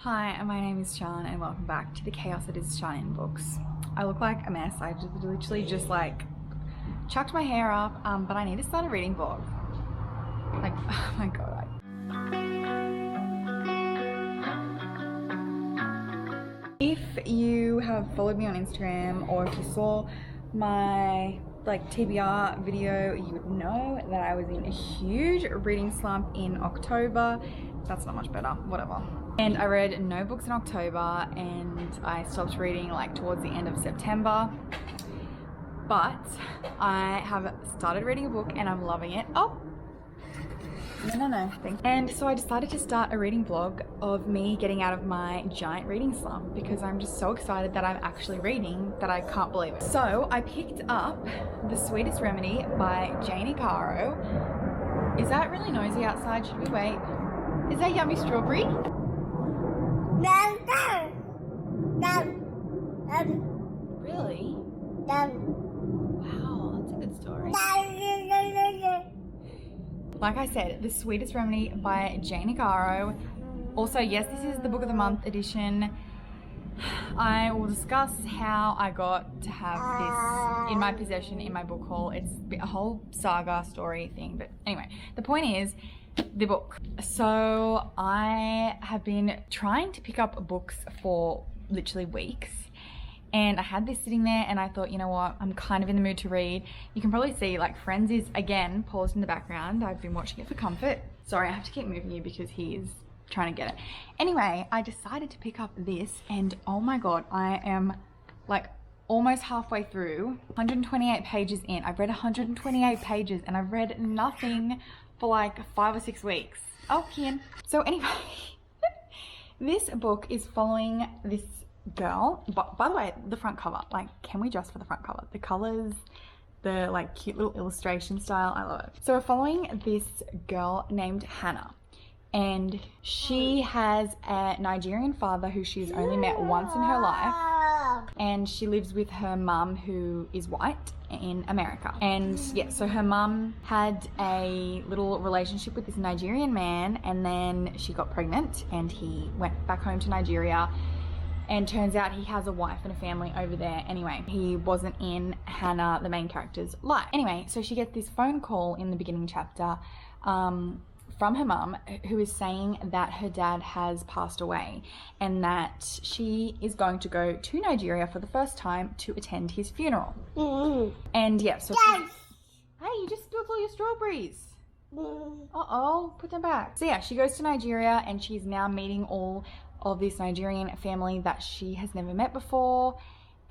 Hi, my name is Shan and welcome back to the chaos that is Shan Books. I look like a mess. I just literally like chucked my hair up, but I need to start a reading vlog. Like, oh my god. If you have followed me on Instagram or if you saw my TBR video, you would know that I was in a huge reading slump in October. That's not much better, whatever. And I read no books in October and I stopped reading towards the end of September. But I have started reading a book and I'm loving it. Oh, no, thanks. And so I decided to start a reading vlog of me getting out of my giant reading slump because I'm just so excited that I'm actually reading that I can't believe it. So I picked up The Sweetest Remedy by Jane Igharo. Is that really noisy outside? Should we wait? Is that Yummy Strawberry? Really? Wow, that's a good story. Like I said, The Sweetest Remedy by Jane Igharo. Also, yes, this is the Book of the Month edition. I will discuss how I got to have this in my possession in my book haul. It's a whole saga story thing, but anyway, the point is the book. So I have been trying to pick up books for literally weeks. And I had this sitting there and I thought, you know what, I'm kind of in the mood to read. You can probably see Friends is again paused in the background. I've been watching it for comfort. Sorry, I have to keep moving you because he is trying to get it. Anyway, I decided to pick up this and oh my god, I am almost halfway through, 128 pages in. I've read 128 pages and I've read nothing for 5 or 6 weeks. Oh, Kian. So anyway, this book is following this girl. By the way, the front cover, can we just for the front cover? The colors, the cute little illustration style, I love it. So we're following this girl named Hannah. And she has a Nigerian father who she's only met once in her life. And she lives with her mum who is white in America. And yeah, so her mum had a little relationship with this Nigerian man and then she got pregnant and he went back home to Nigeria. And turns out he has a wife and a family over there. Anyway, he wasn't in Hannah, the main character's life. Anyway, so she gets this phone call in the beginning chapter from her mum who is saying that her dad has passed away and that she is going to go to Nigeria for the first time to attend his funeral. And yeah, so hey, you just spilled all your strawberries. Uh-oh, put them back. So yeah, she goes to Nigeria and she's now meeting all of this Nigerian family that she has never met before.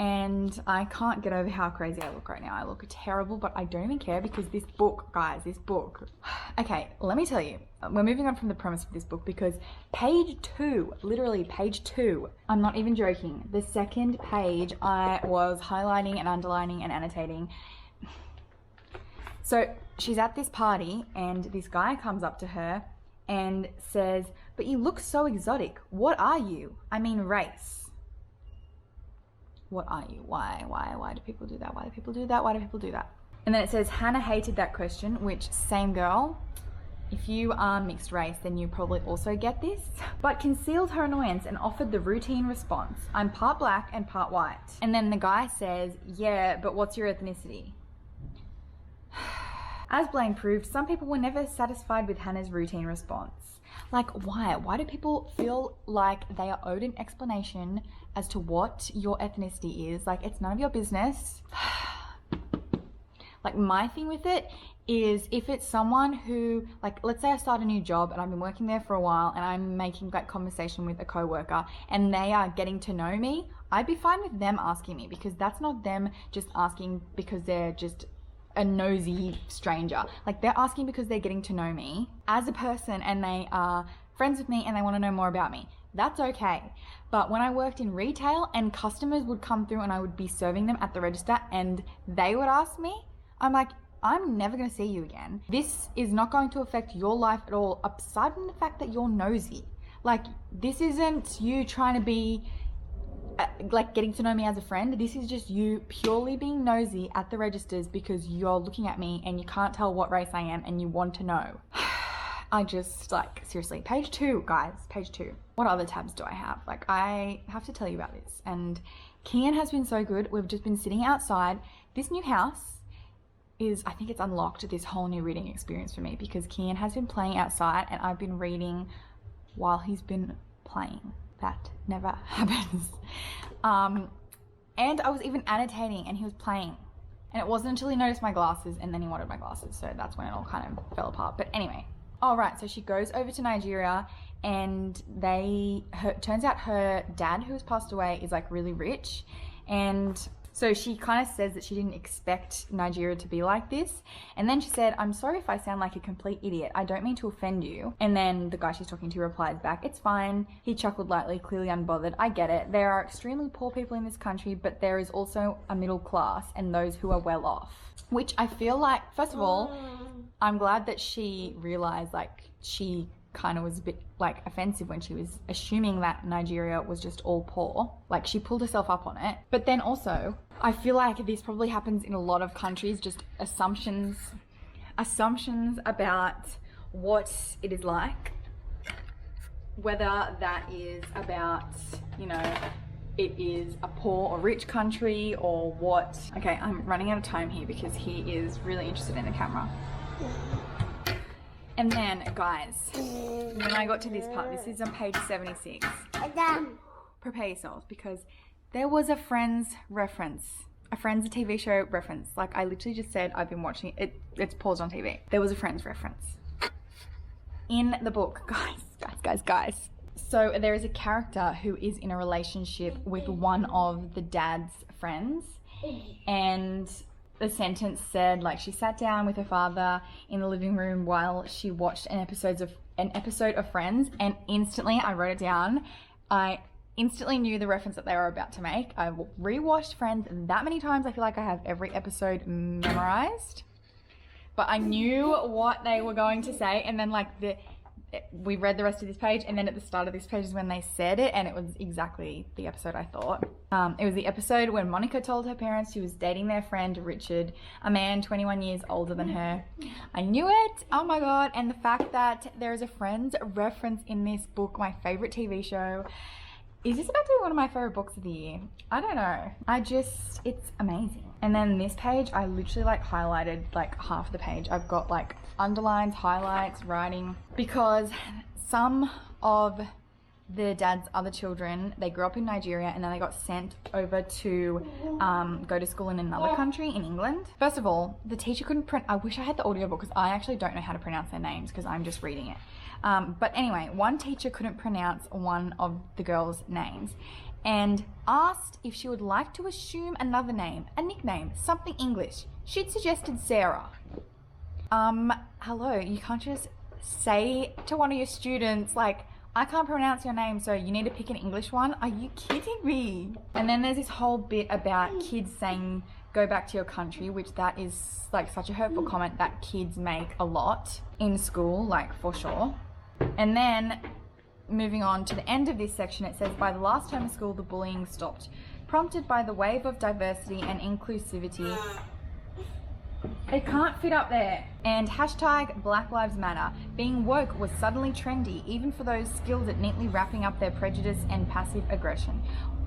And I can't get over how crazy I look right now. I look terrible, but I don't even care because this book, guys, this book. Okay, let me tell you, we're moving on from the premise of this book because page 2, literally page 2, I'm not even joking. The second page I was highlighting and underlining and annotating. So she's at this party and this guy comes up to her and says, "But you look so exotic. What are you? I mean race. What are you? Why do people do that? Why do people do that? Why do people do that?" And then it says, Hannah hated that question, which same girl. If you are mixed race, then you probably also get this. But concealed her annoyance and offered the routine response. I'm part black and part white. And then the guy says, yeah, but what's your ethnicity? As Blaine proved, some people were never satisfied with Hannah's routine response. Why? Why do people feel like they are owed an explanation as to what your ethnicity is? It's none of your business. My thing with it is if it's someone who, let's say I start a new job and I've been working there for a while and I'm making conversation with a coworker and they are getting to know me, I'd be fine with them asking me because that's not them just asking because they're just a nosy stranger. They're asking because they're getting to know me as a person and they are friends with me and they want to know more about me. That's okay. But when I worked in retail and customers would come through and I would be serving them at the register and they would ask me, I'm like, I'm never going to see you again. This is not going to affect your life at all, aside from the fact that you're nosy. This isn't you trying to be getting to know me as a friend. This is just you purely being nosy at the registers because you're looking at me and you can't tell what race I am and you want to know. I just, like, seriously, page 2, guys, page 2. what other tabs do I have? Like, I have to tell you about this. And Kian has been so good. We've just been sitting outside. This new house is, I think it's unlocked this whole new reading experience for me because Kian has been playing outside and I've been reading while he's been playing. That never happens. And I was even annotating and he was playing. And it wasn't until he noticed my glasses and then he wanted my glasses. So that's when it all kind of fell apart. But anyway, all right, so she goes over to Nigeria and turns out her dad, who has passed away, is like really rich. And so she kind of says that she didn't expect Nigeria to be like this. And then she said, "I'm sorry if I sound like a complete idiot. I don't mean to offend you." And then the guy she's talking to replies back, "It's fine." He chuckled lightly, clearly unbothered. "I get it. There are extremely poor people in this country, but there is also a middle class and those who are well off." Which I feel like, first of all, I'm glad that she realized like she kind of was a bit like offensive when she was assuming that Nigeria was just all poor. Like, she pulled herself up on it. But then also, I feel like this probably happens in a lot of countries, just assumptions about what it is like, whether that is about, you know, it is a poor or rich country or what. Okay, I'm running out of time here because he is really interested in the camera. And then, guys, when I got to this part, this is on page 76. Prepare yourselves because there was a Friends reference. A Friends TV show reference. Like, I literally just said I've been watching it. It's paused on TV. There was a Friends reference in the book. Guys. So there is a character who is in a relationship with one of the dad's friends. And the sentence said, like, she sat down with her father in the living room while she watched an episode of Friends, and instantly I wrote it down. I instantly knew the reference that they were about to make. I rewatched Friends that many times. I feel like I have every episode memorized, but I knew what they were going to say. And then like we read the rest of this page, and then at the start of this page is when they said it, and it was exactly the episode I thought. It was the episode when Monica told her parents she was dating their friend Richard, a man 21 years older than her. I knew it. Oh my god. And the fact that there is a Friends reference in this book, my favorite TV show. Is this about to be one of my favorite books of the year? I don't know. It's amazing. And then this page, I literally like highlighted like half the page. I've got like underlines, highlights, writing, because some of the dad's other children, they grew up in Nigeria and then they got sent over to go to school in another country, in England. First of all, the teacher couldn't I wish I had the audiobook because I actually don't know how to pronounce their names because I'm just reading it. But anyway, one teacher couldn't pronounce one of the girls' names and asked if she would like to assume another name, a nickname, something English. She'd suggested Sarah. Hello, you can't just say to one of your students, like, I can't pronounce your name, so you need to pick an English one? Are you kidding me? And then there's this whole bit about kids saying, go back to your country, which that is like such a hurtful comment that kids make a lot in school, like for sure. And then moving on to the end of this section, it says, by the last term of school, the bullying stopped. Prompted by the wave of diversity and inclusivity. It can't fit up there. And hashtag Black Lives Matter. Being woke was suddenly trendy, even for those skilled at neatly wrapping up their prejudice and passive aggression.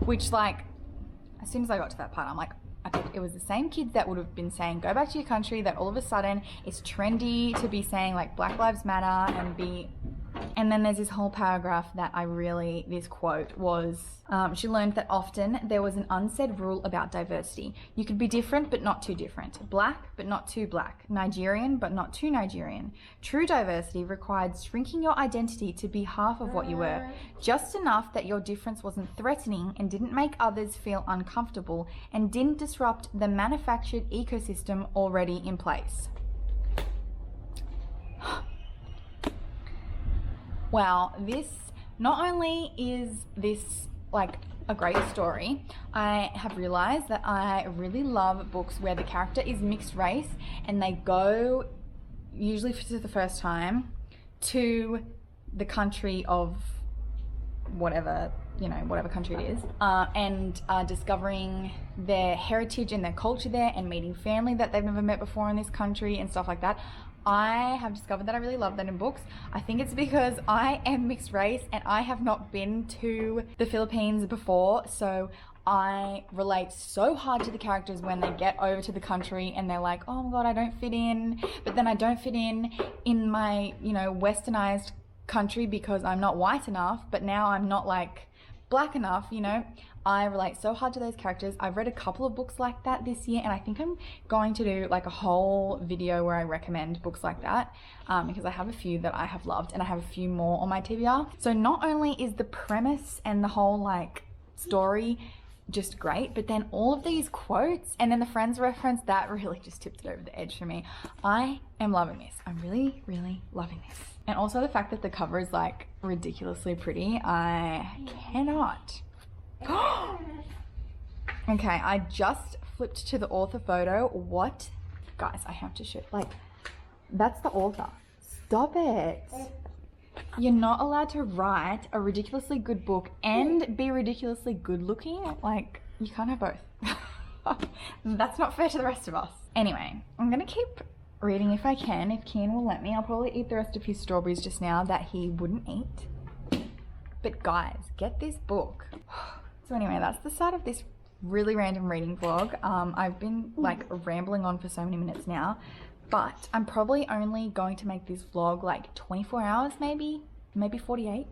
Which, like, as soon as I got to that part, I'm like, okay, it was the same kids that would have been saying, go back to your country, that all of a sudden it's trendy to be saying, like, Black Lives Matter and be... And then there's this whole paragraph that this quote was, she learned that often there was an unsaid rule about diversity. You could be different, but not too different. Black, but not too black. Nigerian, but not too Nigerian. True diversity required shrinking your identity to be half of what you were. Just enough that your difference wasn't threatening and didn't make others feel uncomfortable and didn't disrupt the manufactured ecosystem already in place. Wow, this, not only is this like a great story, I have realized that I really love books where the character is mixed race and they go, usually for the first time, to the country of whatever, you know, whatever country it is, and discovering their heritage and their culture there and meeting family that they've never met before in this country and stuff like that. I have discovered that I really love that in books. I think it's because I am mixed race and I have not been to the Philippines before, so I relate so hard to the characters when they get over to the country and they're like, oh my god, I don't fit in, but then I don't fit in my, you know, westernized country because I'm not white enough, but now I'm not like black enough, you know. I relate so hard to those characters. I've read a couple of books like that this year, and I think I'm going to do like a whole video where I recommend books like that, because I have a few that I have loved and I have a few more on my TBR. So not only is the premise and the whole like story just great, but then all of these quotes and then the Friends reference, that really just tipped it over the edge for me. I am loving this. I'm really, really loving this. And also the fact that the cover is like ridiculously pretty. I cannot. Okay, I just flipped to the author photo. What? Guys, I have to show, like, that's the author. Stop it. You're not allowed to write a ridiculously good book and be ridiculously good looking. Like, you can't have both. That's not fair to the rest of us. Anyway, I'm gonna keep reading if I can, if Kian will let me. I'll probably eat the rest of his strawberries just now that he wouldn't eat. But guys, get this book. So anyway, that's the start of this really random reading vlog. I've been like rambling on for so many minutes now, but I'm probably only going to make this vlog like 24 hours, maybe 48.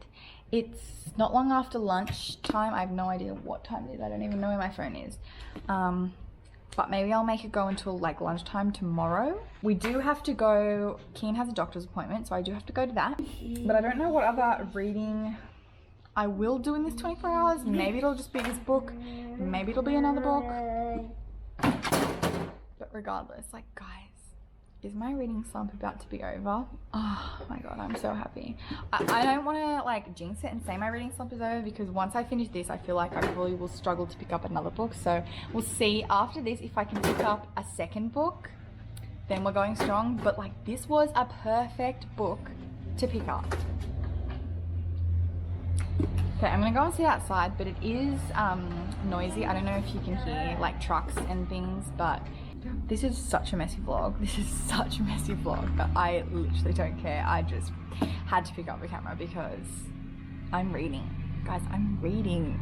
It's not long after lunchtime. I have no idea what time it is. I don't even know where my phone is. But maybe I'll make it go until like lunchtime tomorrow. We do have to go, Kian has a doctor's appointment, so I do have to go to that. But I don't know what other reading I will do in this 24 hours. Maybe it'll just be this book. Maybe it'll be another book. But regardless, like guys, is my reading slump about to be over? Oh my god, I'm so happy. I don't want to like jinx it and say my reading slump is over, because once I finish this, I feel like I probably will struggle to pick up another book. So we'll see after this if I can pick up a second book. Then we're going strong. But like, this was a perfect book to pick up. Okay, I'm gonna go and sit outside, but it is noisy. I don't know if you can hear like trucks and things, but this is such a messy vlog. This is such a messy vlog, but I literally don't care. I just had to pick up the camera because I'm reading. Guys, I'm reading.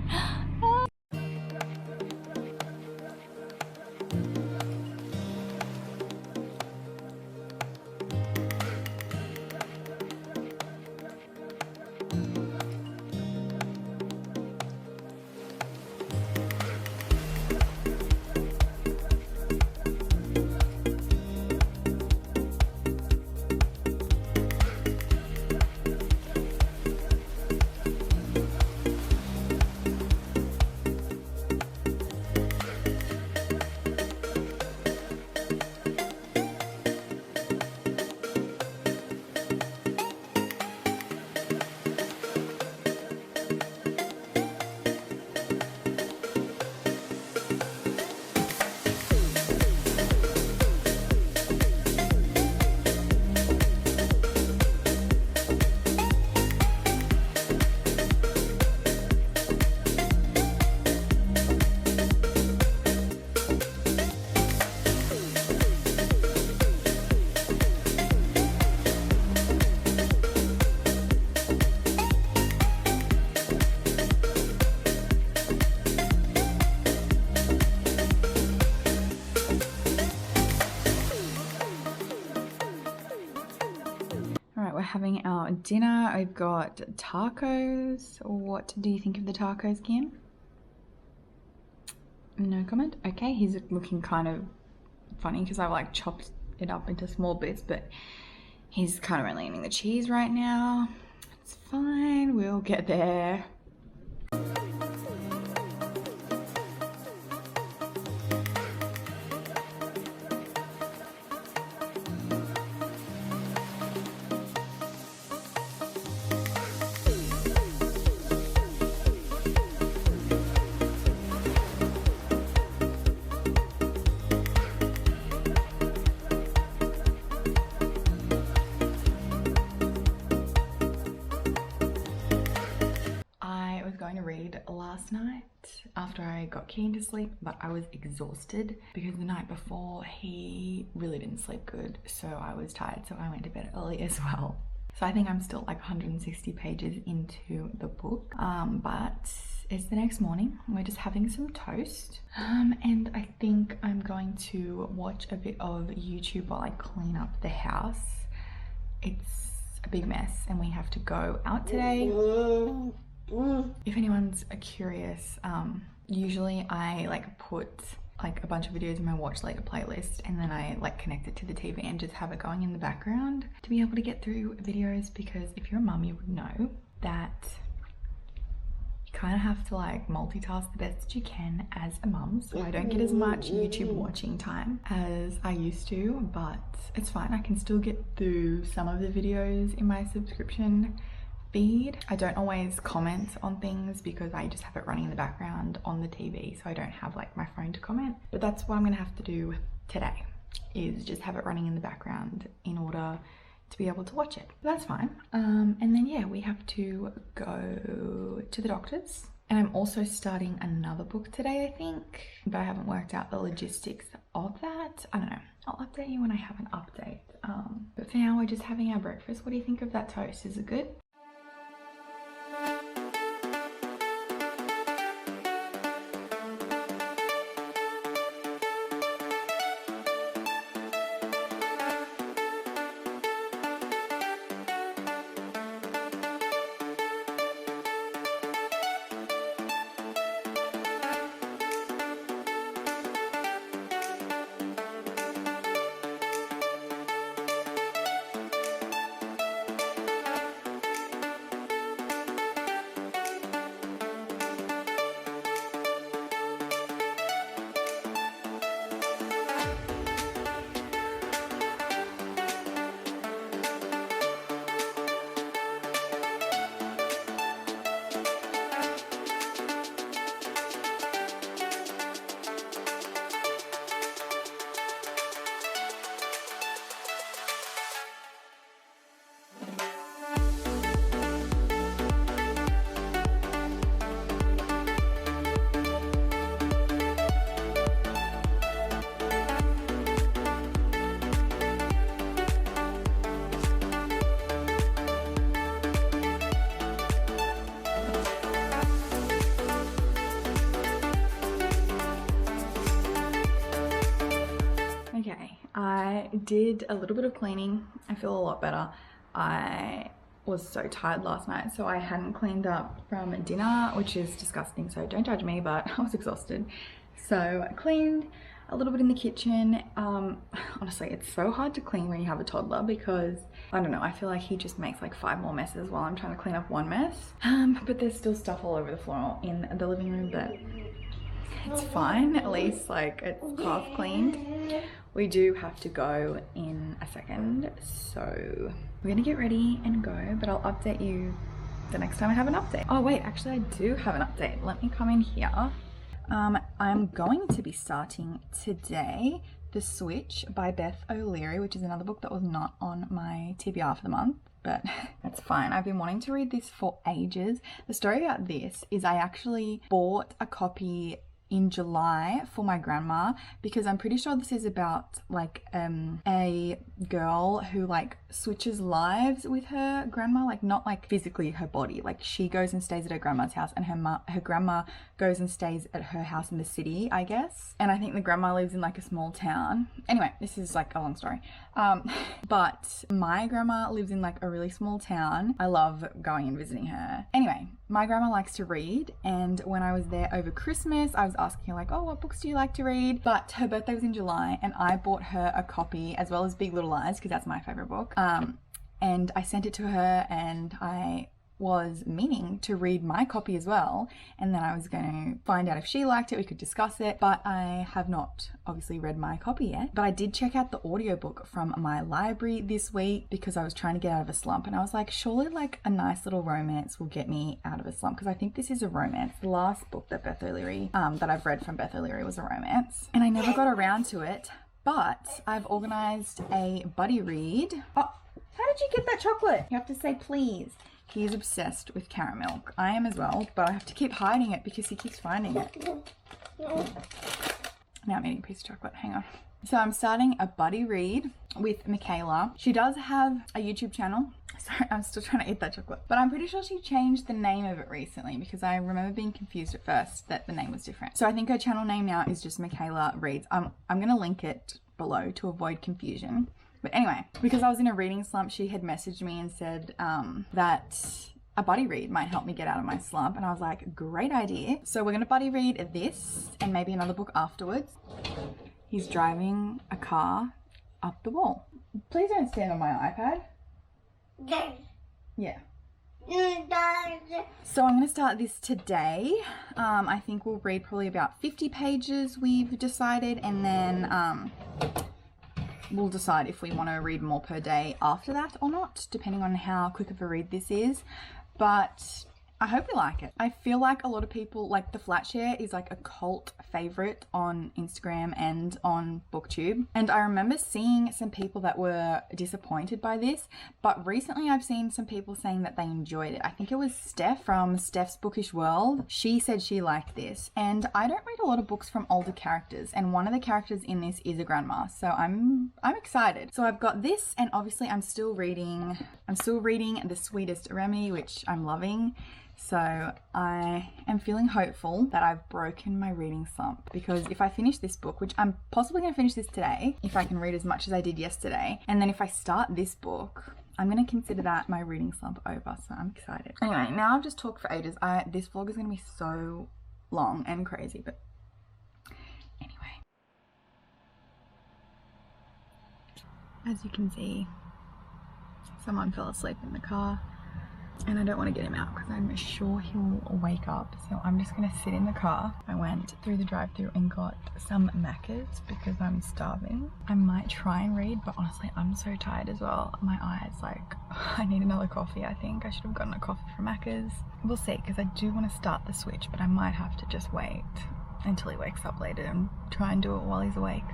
Having our dinner. I've got tacos. What do you think of the tacos, Kian? No comment? Okay, he's looking kind of funny because I've like chopped it up into small bits, but he's kind of only eating the cheese right now. It's fine, we'll get there. read last night after I got keen to sleep, but I was exhausted because the night before he really didn't sleep good, so I was tired, so I went to bed early as well. So I think I'm still like 160 pages into the book, but it's the next morning. We're just having some toast, and I think I'm going to watch a bit of YouTube while I clean up the house. It's a big mess and we have to go out today. If anyone's curious, usually I like put like a bunch of videos in my watch later playlist and then I like connect it to the TV and just have it going in the background to be able to get through videos, because if you're a mum you would know that you kind of have to like multitask the best that you can as a mum. So I don't get as much YouTube watching time as I used to, but it's fine. I can still get through some of the videos in my subscription feed. I don't always comment on things because I just have it running in the background on the TV, so I don't have like my phone to comment. But that's what I'm gonna have to do today, is just have it running in the background in order to be able to watch it. But that's fine. And then yeah, we have to go to the doctor's. And I'm also starting another book today, I think, but I haven't worked out the logistics of that. I don't know. I'll update you when I have an update. But for now, we're just having our breakfast. What do you think of that toast? Is it good? I did a little bit of cleaning. I feel a lot better. I was so tired last night, so I hadn't cleaned up from dinner, which is disgusting, so don't judge me, but I was exhausted. So I cleaned a little bit in the kitchen. Honestly, it's so hard to clean when you have a toddler because, I don't know, I feel like he just makes like 5 more messes while I'm trying to clean up one mess. But there's still stuff all over the floor in the living room, but it's fine. At least like it's half cleaned. We do have to go in a second, so we're gonna get ready and go, but I'll update you the next time I have an update. Oh wait, actually I do have an update. Let me come in here. I'm going to be starting today The Switch by Beth O'Leary, which is another book that was not on my TBR for the month, but that's fine. I've been wanting to read this for ages. The story about this is I actually bought a copy in July for my grandma, because I'm pretty sure this is about like a girl who like switches lives with her grandma, like not like physically her body, like she goes and stays at her grandma's house and her grandma goes and stays at her house in the city, I guess. And I think the grandma lives in like a small town. Anyway, this is like a long story. But my grandma lives in like a really small town. I love going and visiting her. Anyway, my grandma likes to read, and when I was there over Christmas, I was asking her like, oh, what books do you like to read? But her birthday was in July and I bought her a copy as well as Big Little Lies, because that's my favorite book. And I sent it to her, and I was meaning to read my copy as well, and then I was going to find out if she liked it, we could discuss it, but I have not obviously read my copy yet. But I did check out the audiobook from my library this week because I was trying to get out of a slump, and I was like, surely like a nice little romance will get me out of a slump, because I think this is a romance. The last book that Beth O'Leary that I've read from Beth O'Leary was a romance, and I never got around to it, but I've organized a buddy read. Oh, how did you get that chocolate? You have to say please. He is obsessed with carrot milk. I am as well, but I have to keep hiding it because he keeps finding it. Now I'm eating a piece of chocolate. Hang on. So I'm starting a buddy read with Michaela. She does have a YouTube channel. Sorry, I'm still trying to eat that chocolate. But I'm pretty sure she changed the name of it recently because I remember being confused at first that the name was different. So I think her channel name now is just Michaela Reads. I'm going to link it below to avoid confusion. But anyway, because I was in a reading slump, she had messaged me and said that a buddy read might help me get out of my slump. And I was like, great idea. So we're going to buddy read this and maybe another book afterwards. He's driving a car up the wall. Please don't stand on my iPad. Yeah. So I'm going to start this today. I think we'll read probably about 50 pages we've decided, and then we'll decide if we want to read more per day after that or not, depending on how quick of a read this is. But I hope you like it. I feel like a lot of people, like the Flatshare is like a cult favorite on Instagram and on BookTube. And I remember seeing some people that were disappointed by this, but recently I've seen some people saying that they enjoyed it. I think it was Steph from Steph's Bookish World. She said she liked this, and I don't read a lot of books from older characters, and one of the characters in this is a grandma, so I'm excited. So I've got this, and obviously I'm still reading The Sweetest Remedy, which I'm loving. So I am feeling hopeful that I've broken my reading slump, because if I finish this book, which I'm possibly going to finish this today, if I can read as much as I did yesterday, and then if I start this book, I'm going to consider that my reading slump over, so I'm excited. Anyway, now I've just talked for ages. This vlog is going to be so long and crazy, but anyway. As you can see, someone fell asleep in the car. And I don't want to get him out because I'm sure he'll wake up. So I'm just going to sit in the car. I went through the drive-thru and got some Macca's because I'm starving. I might try and read, but honestly, I'm so tired as well. My eyes, like, I need another coffee, I think. I should have gotten a coffee from Macca's. We'll see, because I do want to start the Switch, but I might have to just wait until he wakes up later and try and do it while he's awake.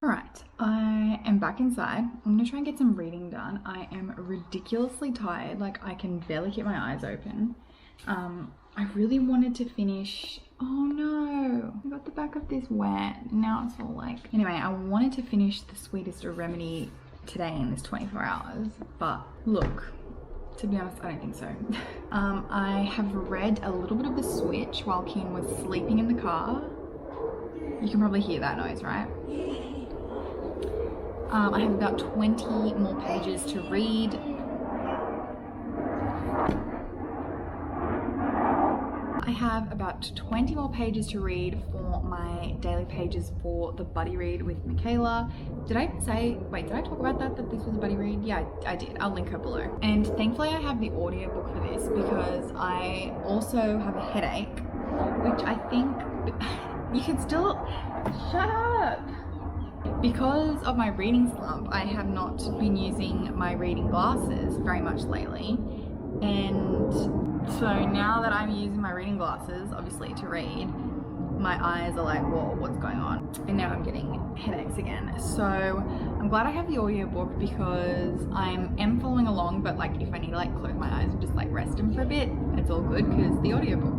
Alright, I am back inside. I'm gonna try and get some reading done. I am ridiculously tired, like I can barely keep my eyes open. I really wanted to finish, oh no, I got the back of this wet, now it's all like, anyway, I wanted to finish The Sweetest Remedy today in this 24 hours, but look, to be honest, I don't think so. I have read a little bit of The Switch while Keen was sleeping in the car. You can probably hear that noise, right? I have about 20 more pages to read. I have about 20 more pages to read for my daily pages for the buddy read with Michaela. Did I say, wait, did I talk about that this was a buddy read? Yeah, I did. I'll link her below. And thankfully I have the audiobook for this because I also have a headache, which I think you can still, shut up. Because of my reading slump, I have not been using my reading glasses very much lately. And so now that I'm using my reading glasses, obviously to read, my eyes are like, whoa, what's going on? And now I'm getting headaches again. So I'm glad I have the audiobook because I am following along, but like if I need to like close my eyes and just like rest them for a bit, it's all good because the audiobook.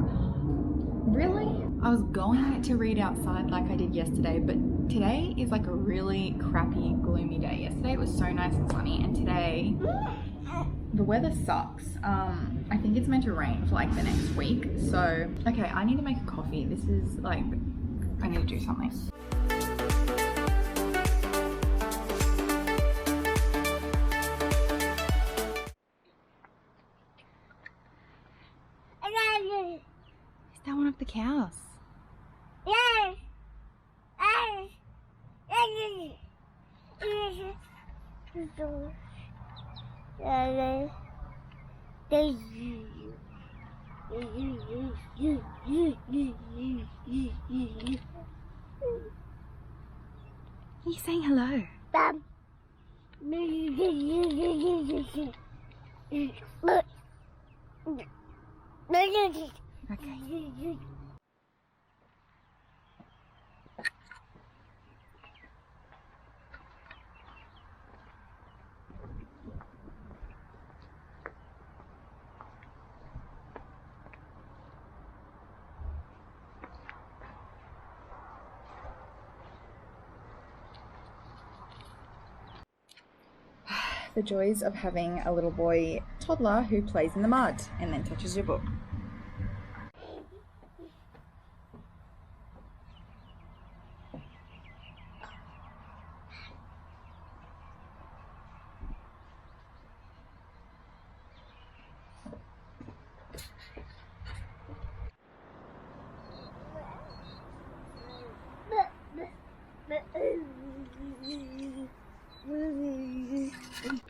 Really? I was going to read outside like I did yesterday, but today is like a really crappy, gloomy day. Yesterday it was so nice and sunny, and today the weather sucks. I think it's meant to rain for like the next week. So, okay, I need to make a coffee. This is like, I need to do something. Is that one of the cows? Yes. Are you saying hello? Okay. the joys of having a little boy toddler who plays in the mud and then touches your book.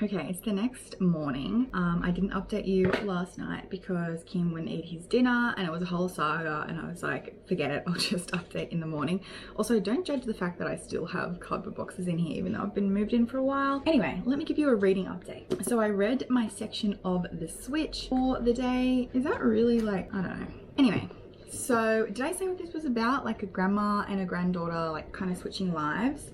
Okay, it's the next morning. I didn't update you last night because Kim wouldn't eat his dinner and it was a whole saga, and I was like, forget it, I'll just update in the morning. Also, don't judge the fact that I still have cardboard boxes in here even though I've been moved in for a while. Anyway, let me give you a reading update. So I read my section of The Switch for the day. Is that really like, I don't know. Anyway, so did I say what this was about? Like a grandma and a granddaughter like kind of switching lives.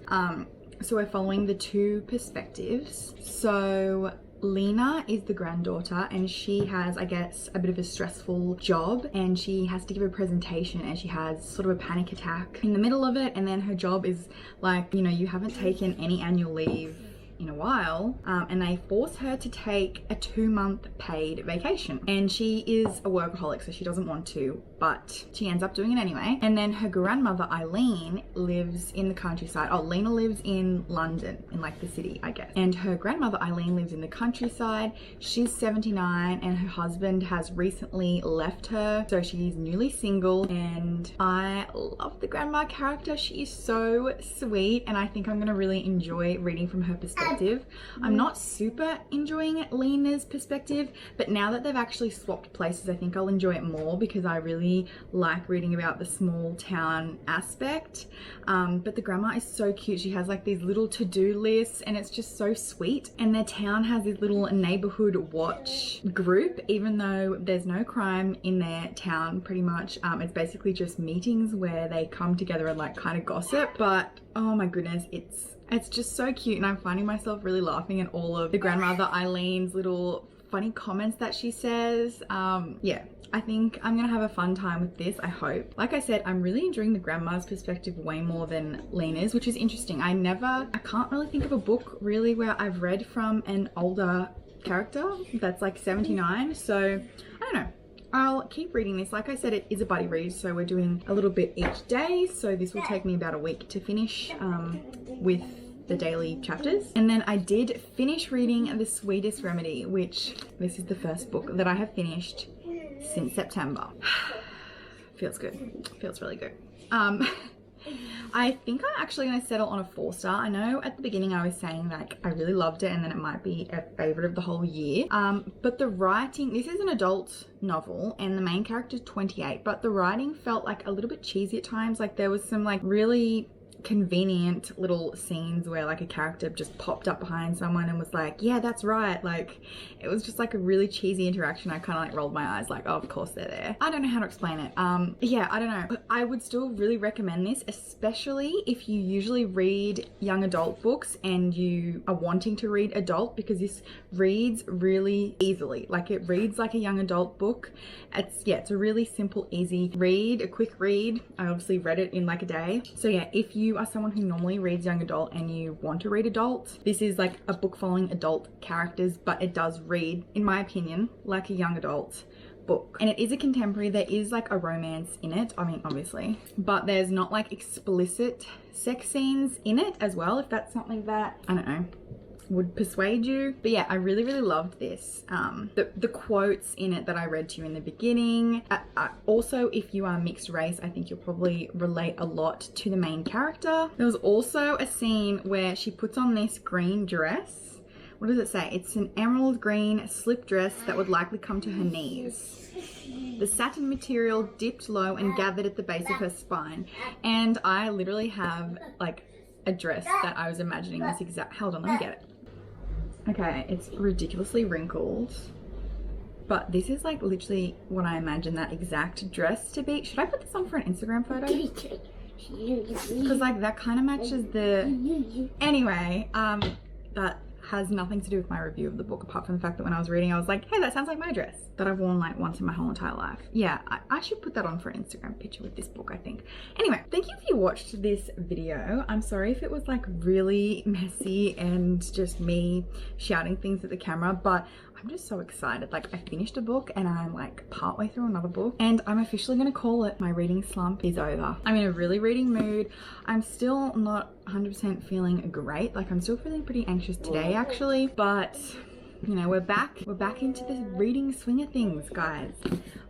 So we're following the two perspectives. So Lena is the granddaughter and she has, I guess, a bit of a stressful job and she has to give a presentation and she has sort of a panic attack in the middle of it, and then her job is like, you know, you haven't taken any annual leave in a while, and they force her to take a 2-month paid vacation, and she is a workaholic so she doesn't want to, but she ends up doing it anyway. And then her grandmother Eileen lives in the countryside. Oh, Lena lives in London, in like the city, I guess, and her grandmother Eileen lives in the countryside. She's 79 and her husband has recently left her, so she's newly single, and I love the grandma character. She is so sweet and I think I'm gonna really enjoy reading from her perspective. I'm not super enjoying Lena's perspective, but now that they've actually swapped places, I think I'll enjoy it more because I really like reading about the small town aspect. But the grandma is so cute. She has like these little to-do lists and it's just so sweet. And their town has this little neighborhood watch group, even though there's no crime in their town pretty much. It's basically just meetings where they come together and like kind of gossip. But oh my goodness, it's just so cute, and I'm finding myself really laughing at all of the grandmother Eileen's little funny comments that she says. Yeah, I think I'm gonna have a fun time with this, I hope. Like I said, I'm really enjoying the grandma's perspective way more than Lena's, which is interesting. I can't really think of a book really where I've read from an older character that's like 79, so I don't know. I'll keep reading this. Like I said, it is a buddy read, so we're doing a little bit each day. So this will take me about a week to finish with the daily chapters. And then I did finish reading The Sweetest Remedy, which this is the first book that I have finished since September. Feels good. Feels really good. I think I'm actually going to settle on a 4-star. I know at the beginning I was saying like I really loved it and then it might be a favorite of the whole year. But the writing, this is an adult novel and the main character is 28, but the writing felt like a little bit cheesy at times. Like there was some like really convenient little scenes where like a character just popped up behind someone and was like, yeah, that's right. Like it was just like a really cheesy interaction. I kind of like rolled my eyes like, oh, of course they're there. I don't know how to explain it. Yeah, I don't know. But I would still really recommend this, especially if you usually read young adult books and you are wanting to read adult, because this reads really easily. Like it reads like a young adult book. It's a really simple, easy read, a quick read. I obviously read it in like a day. So yeah, if you are someone who normally reads young adult and you want to read adult, this is like a book following adult characters, but it does read, in my opinion, like a young adult book. And it is a contemporary. There is like a romance in it, I mean obviously, but there's not like explicit sex scenes in it as well, if that's something that, I don't know, would persuade you. But yeah, I really loved this. The quotes in it that I read to you in the beginning. Also, if you are mixed race, I think you'll probably relate a lot to the main character. There was also a scene where she puts on this green dress. What does it say? It's an emerald green slip dress that would likely come to her knees. The satin material dipped low and gathered at the base of her spine. And I literally have like a dress that I was imagining this exact, hold on, let me get it. Okay, it's ridiculously wrinkled, but this is like literally what I imagine that exact dress to be. Should I put this on for an Instagram photo? Because like that kind of matches the, anyway, that has nothing to do with my review of the book, apart from the fact that when I was reading, I was like, hey, that sounds like my dress that I've worn like once in my whole entire life. Yeah, I should put that on for an Instagram picture with this book, I think. Anyway, thank you if you watched this video. I'm sorry if it was like really messy and just me shouting things at the camera, but I'm just so excited. Like, I finished a book and I'm like partway through another book, and I'm officially gonna call it my reading slump is over. I'm in a really reading mood. I'm still not 100% feeling great. Like, I'm still feeling pretty anxious today actually, but you know, we're back into the reading swing of things, guys.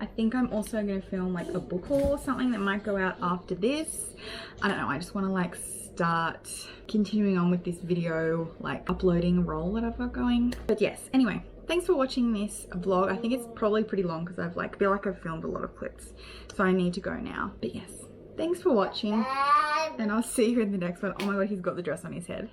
I think I'm also gonna film like a book haul or something that might go out after this. I don't know, I just want to like start continuing on with this video like uploading role that I've got going. But yes, anyway, thanks for watching this vlog. I think it's probably pretty long because I've like feel like I've filmed a lot of clips, so I need to go now. But yes, thanks for watching and I'll see you in the next one. Oh my god, he's got the dress on his head.